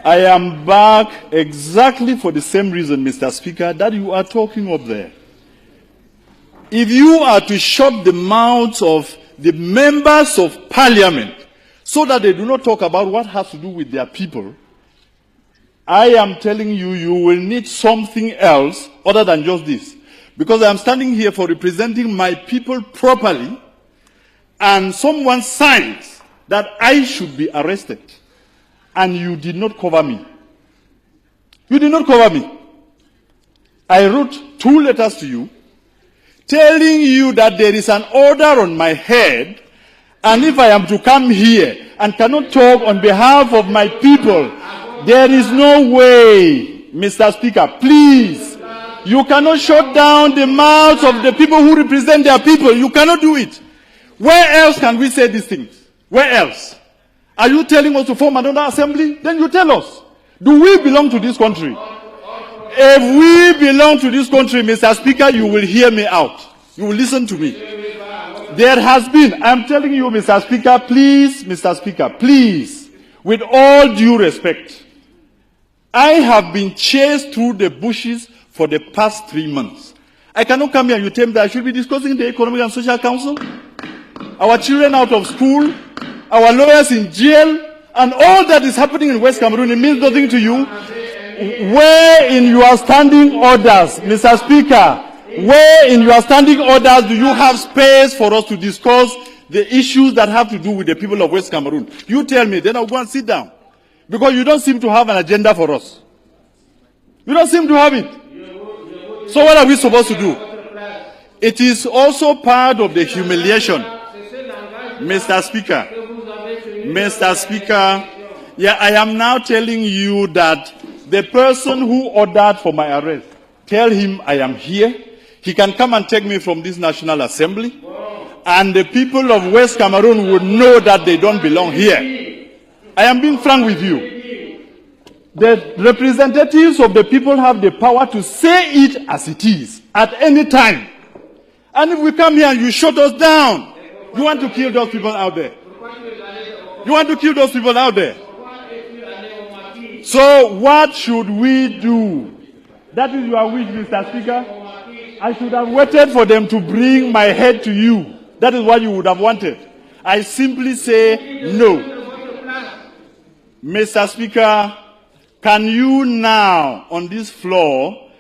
I am back exactly for the same reason, Mr. Speaker, that you are talking up there. If you are to shut the mouths of the members of parliament so that they do not talk about what has to do with their people, I am telling you, you will need something else other than just this. Because I am standing here for representing my people properly, and someone signs that I should be arrested, and you did not cover me. You did not cover me. I wrote 2 letters to you telling you that there is an order on my head, and if I am to come here and cannot talk on behalf of my people, there is no way, Mr. Speaker, please. You cannot shut down the mouths of the people who represent their people. You cannot do it. Where else can we say these things? Where else? Are you telling us to form another assembly? Then you tell us. Do we belong to this country? If we belong to this country, Mr. Speaker, you will hear me out. You will listen to me. There has been, I'm telling you, Mr. Speaker, please, Mr. Speaker, please, with all due respect, I have been chased through the bushes for the past 3 months. I cannot come here and you tell me that I should be discussing the Economic and Social Council, our children out of school, our lawyers in jail, and all that is happening in West Cameroon. It means nothing to you. Where in your standing orders, Mr. Speaker, where in your standing orders do you have space for us to discuss the issues that have to do with the people of West Cameroon? You tell me, then I'll go and sit down. Because you don't seem to have an agenda for us. You don't seem to have it. So what are we supposed to do? It is also part of the humiliation. Mr. Speaker, yeah, I am now telling you that the person who ordered for my arrest, tell him I am here. He can come and take me from this National Assembly. And the people of West Cameroon would know that they don't belong here. I am being frank with you. The representatives of the people have the power to say it as it is, at any time. And if we come here and you shut us down, you want to kill those people out there. You want to kill those people out there. So what should we do? That is your wish, Mr. Speaker. I should have waited for them to bring my head to you. That is what you would have wanted. I simply say no. Mr. Speaker, can you now, on this floor,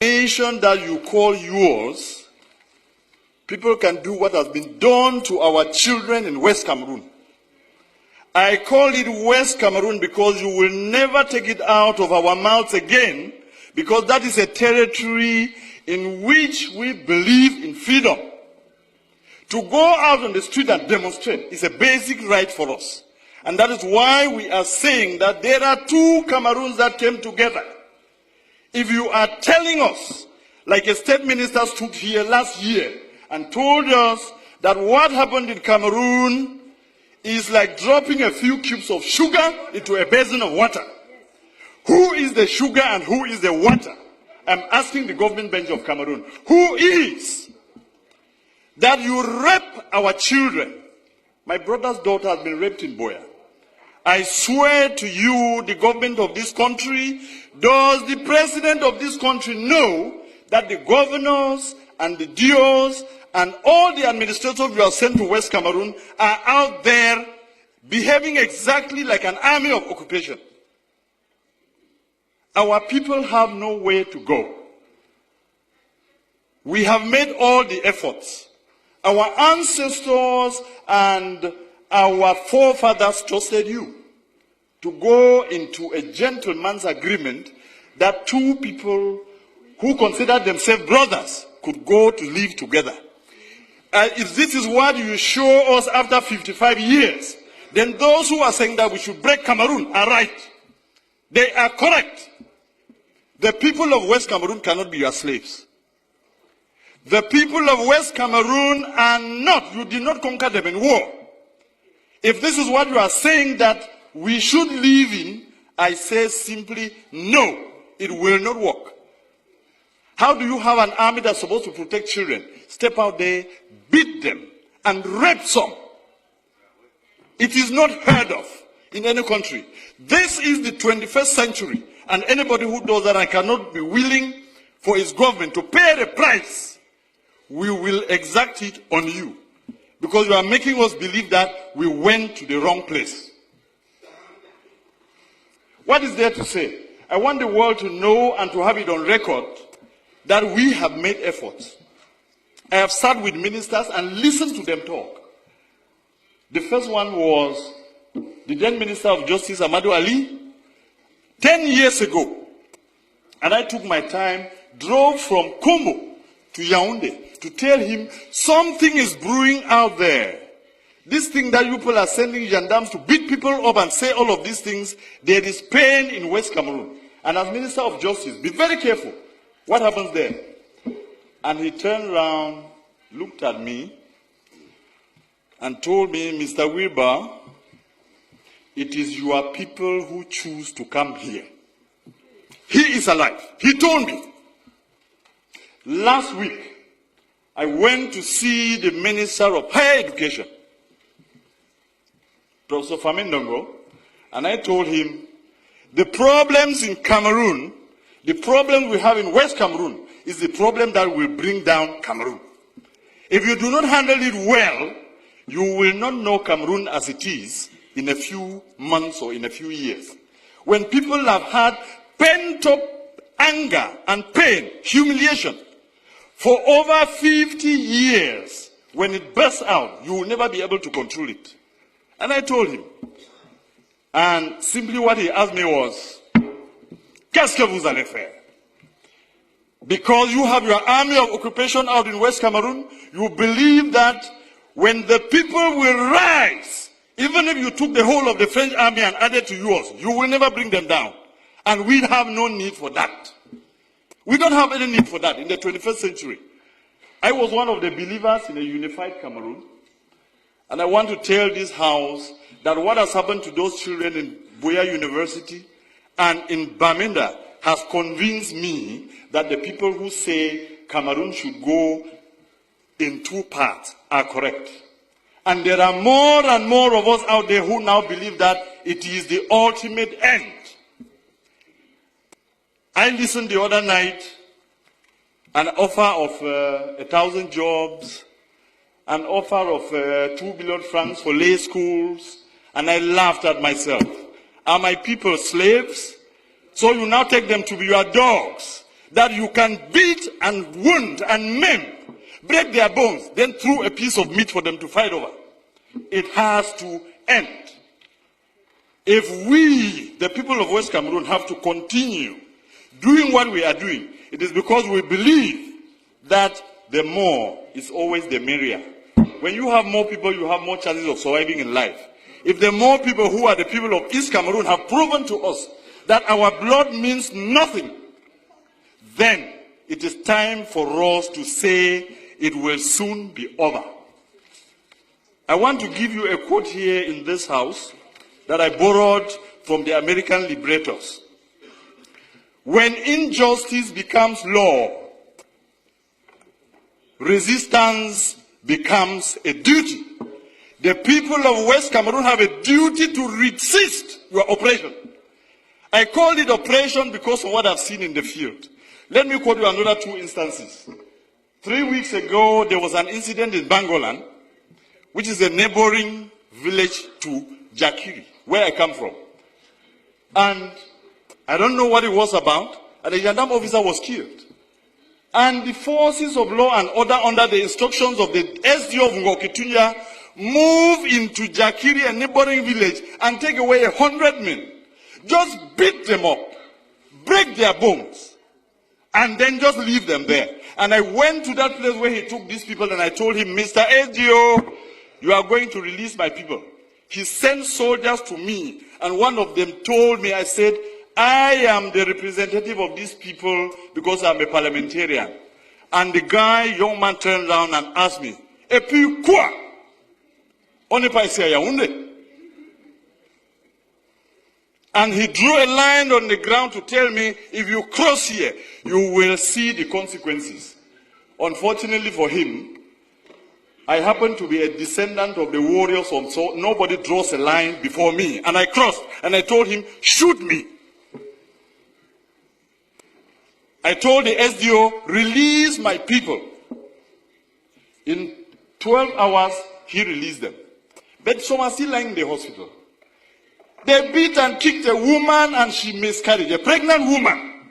nation that you call yours, people can do what has been done to our children in West Cameroon. I call it West Cameroon because you will never take it out of our mouths again, because that is a territory in which we believe in freedom. To go out on the street and demonstrate is a basic right for us. And that is why we are saying that there are 2 Cameroons that came together. If you are telling us, like a state minister stood here last year and told us that what happened in Cameroon is like dropping a few cubes of sugar into a basin of water. Who is the sugar and who is the water? I'm asking the government bench of Cameroon. Who is? That you rape our children. My brother's daughter has been raped in Boya. I swear to you, the government of this country, does the president of this country know that the governors and the DOs and all the administrators you have sent to West Cameroon are out there behaving exactly like an army of occupation? Our people have nowhere to go. We have made all the efforts. Our ancestors and our forefathers trusted you to go into a gentleman's agreement that 2 people who considered themselves brothers could go to live together. If this is what you show us after 55 years, then those who are saying that we should break Cameroon are right. They are correct. The people of West Cameroon cannot be your slaves. The people of West Cameroon are not, you did not conquer them in war. If this is what you are saying that we should live in, I say simply no, it will not work. How do you have an army that's supposed to protect children step out there, beat them, and rape some? It is not heard of in any country. This is the 21st century, and anybody who does that and cannot be willing for his government to pay the price, we will exact it on you. Because you are making us believe that we went to the wrong place. What is there to say? I want the world to know and to have it on record that we have made efforts. I have sat with ministers and listened to them talk. The first one was the then Minister of Justice, Amadou Ali, 10 years ago. And I took my time, drove from Kombo to Yaoundé to tell him something is brewing out there. This thing that you people are sending gendarmes to beat people up and say all of these things, there is pain in West Cameroon. And as Minister of Justice, be very careful. What happens there? And he turned around, looked at me, and told me, Mr. Wirba, it is your people who choose to come here. He is alive. He told me. Last week, I went to see the Minister of Higher Education, Professor Famindongo, and I told him, the problems in Cameroon, the problem we have in West Cameroon, is the problem that will bring down Cameroon. If you do not handle it well, you will not know Cameroon as it is in a few months or in a few years. When people have had pent-up anger and pain, humiliation, for over 50 years, when it bursts out, you will never be able to control it. And I told him. And simply what he asked me was, qu'est-ce que vous allez faire? Because you have your army of occupation out in West Cameroon, you believe that when the people will rise, even if you took the whole of the French army and added to yours, you will never bring them down. And we have no need for that. We don't have any need for that in the 21st century. I was one of the believers in a unified Cameroon. And I want to tell this house that what has happened to those children in Buea University and in Bamenda has convinced me that the people who say Cameroon should go in two parts are correct. And there are more and more of us out there who now believe that it is the ultimate end. I listened the other night, an offer of 1,000 jobs, an offer of 2 billion francs for lay schools, and I laughed at myself. Are my people slaves? So you now take them to be your dogs, that you can beat and wound and maim, break their bones, then throw a piece of meat for them to fight over. It has to end. If we, the people of West Cameroon, have to continue doing what we are doing, it is because we believe that the more is always the merrier. When you have more people, you have more chances of surviving in life. If the more people who are the people of East Cameroon have proven to us that our blood means nothing, then it is time for us to say it will soon be over. I want to give you a quote here in this house that I borrowed from the American liberators. When injustice becomes law, resistance becomes a duty. The people of West Cameroon have a duty to resist your oppression. I called it oppression because of what I've seen in the field. Let me quote you another two instances. 3 weeks ago, there was an incident in Bangolan, which is a neighboring village to Jakiri, where I come from. And I don't know what it was about, and a gendarme officer was killed. And the forces of law and order, under the instructions of the SDO of Ngokitunya, move into Jakiri, a neighboring village, and take away 100 men. Just beat them up, break their bones, and then just leave them there. And I went to that place where he took these people, and I told him, Mr. SDO, you are going to release my people. He sent soldiers to me, and one of them told me, I said, I am the representative of these people because I'm a parliamentarian. And the young man turned around and asked me, et puis quoi? On n'est pas ici à Yaoundé. And he drew a line on the ground to tell me, if you cross here, you will see the consequences. Unfortunately for him, I happen to be a descendant of the warriors, so nobody draws a line before me. And I crossed, and I told him, shoot me. I told the SDO, release my people. In 12 hours, he released them. But some are still lying in the hospital. They beat and kicked a woman and she miscarried, a pregnant woman.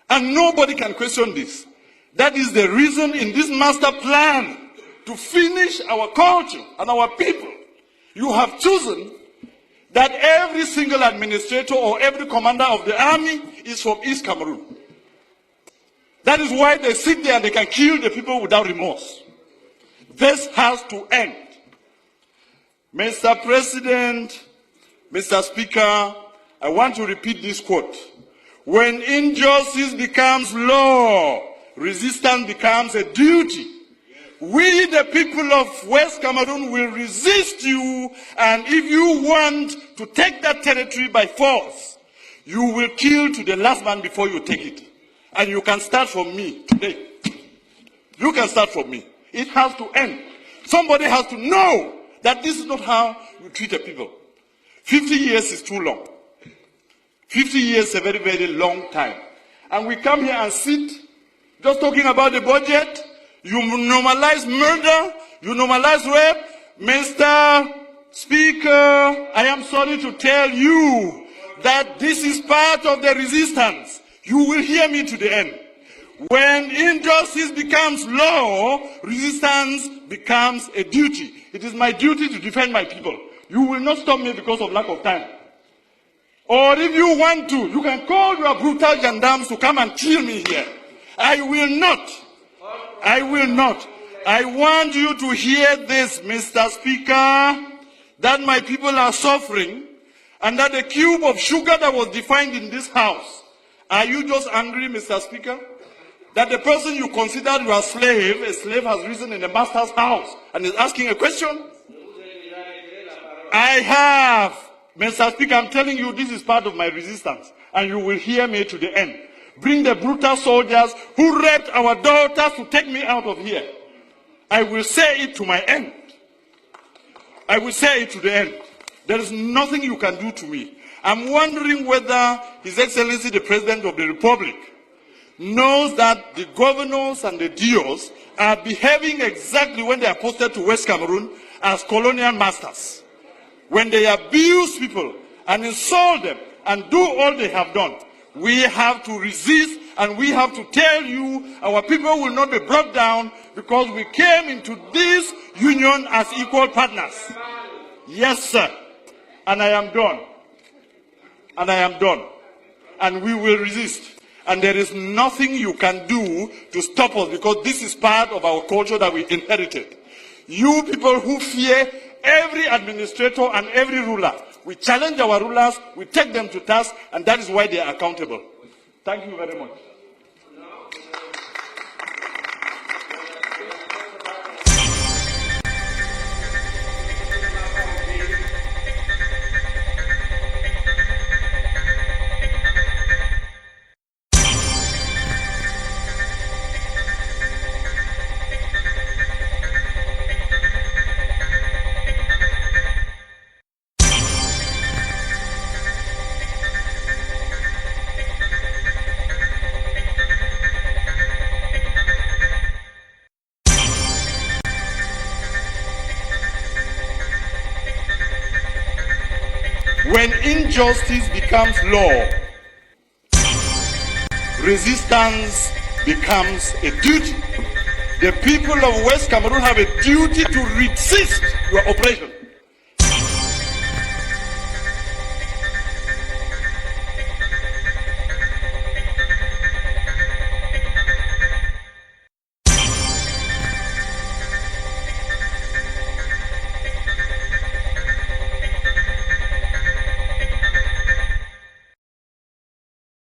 And nobody can question this. That is the reason in this master plan to finish our culture and our people. You have chosen that every single administrator or every commander of the army is from East Cameroon. That is why they sit there and they can kill the people without remorse. This has to end. Mr. President, Mr. Speaker, I want to repeat this quote. When injustice becomes law, resistance becomes a duty. We, the people of West Cameroon, will resist you, and if you want to take that territory by force, you will kill to the last man before you take it. And you can start from me today. You can start from me. It has to end. Somebody has to know that this is not how you treat a people. 50 years is too long. 50 years is a very, very long time. And we come here and sit just talking about the budget. You normalize murder. You normalize rape. Mr. Speaker, I am sorry to tell you that this is part of the resistance. You will hear me to the end. When injustice becomes law, resistance becomes a duty. It is my duty to defend my people. You will not stop me because of lack of time. Or if you want to, you can call your brutal gendarmes to come and kill me here. I will not. I will not. I want you to hear this, Mr. Speaker, that my people are suffering, and that the cube of sugar that was defined in this house, are you just angry, Mr. Speaker, that the person you considered your slave, a slave has risen in the master's house and is asking a question? I have. Mr. Speaker, I'm telling you, this is part of my resistance, and you will hear me to the end. Bring the brutal soldiers who raped our daughters to take me out of here. I will say it to my end. I will say it to the end. There is nothing you can do to me. I'm wondering whether His Excellency the President of the Republic knows that the governors and the DOs are behaving exactly when they are posted to West Cameroon as colonial masters. When they abuse people and insult them and do all they have done, we have to resist, and we have to tell you our people will not be brought down because we came into this union as equal partners. Yes, sir. And I am done. And I am done. And we will resist. And there is nothing you can do to stop us, because this is part of our culture that we inherited. You people who fear every administrator and every ruler, we challenge our rulers, we take them to task, and that is why they are accountable. Thank you very much. When injustice becomes law, resistance becomes a duty. The people of West Cameroon have a duty to resist your oppression.